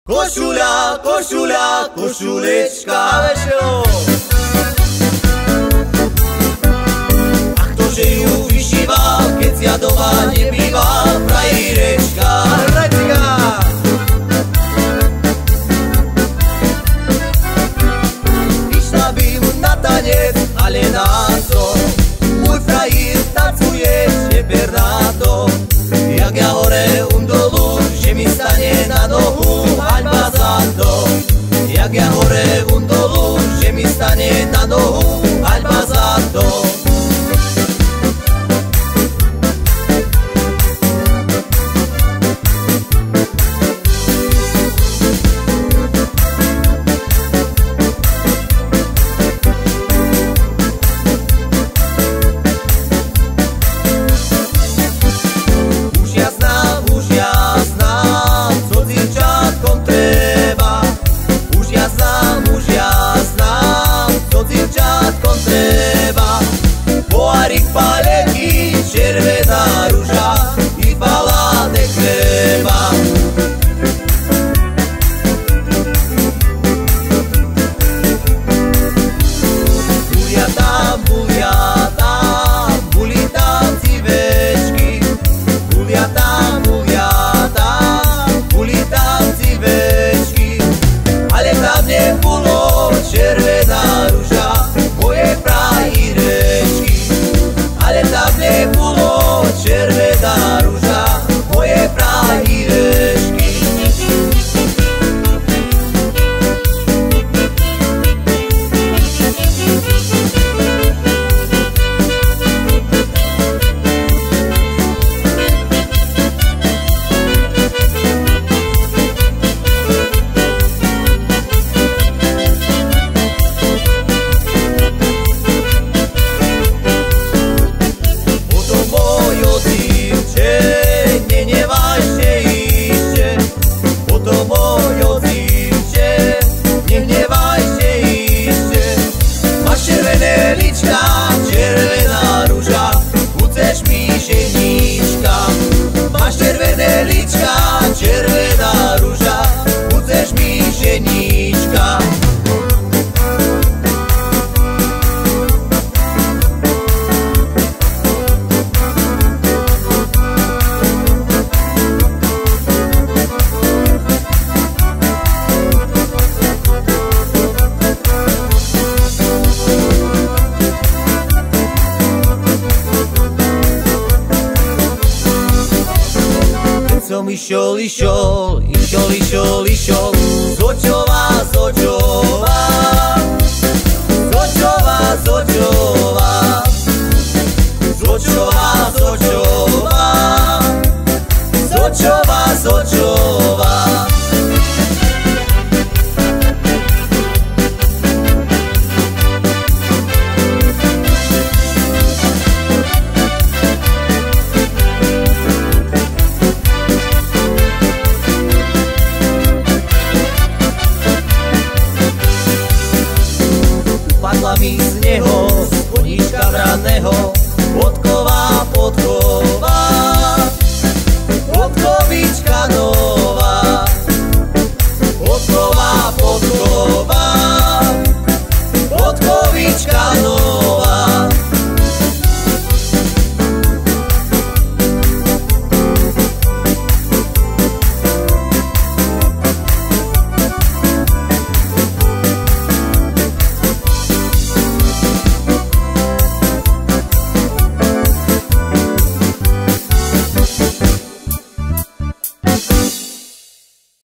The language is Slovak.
Košuľa, košuľa, košulečka. A ktože ju vyšíva, keď ja doma nebýva, frajírečka. Išla by mu na tanec, ale na co? Môj frajír tancuje, neber na to. Jak ja hore dolu, že mi stane na nohu, haľba za to. Jak ja hore dolu, že mi stane na nohu, haľba za to. Pohárik paletí, červená ruža i baláde chleba. Buliata, buli tam cívečky. Buliata, buli tam cívečky. Ale tam nebolo červená ruža moje frajírečky. Ale tam nebolo červená ruža moje frajírečky. Červená ruža, chceš mi ženička. Máš červené lička, červená ruža, chceš mi ženička. Som išiel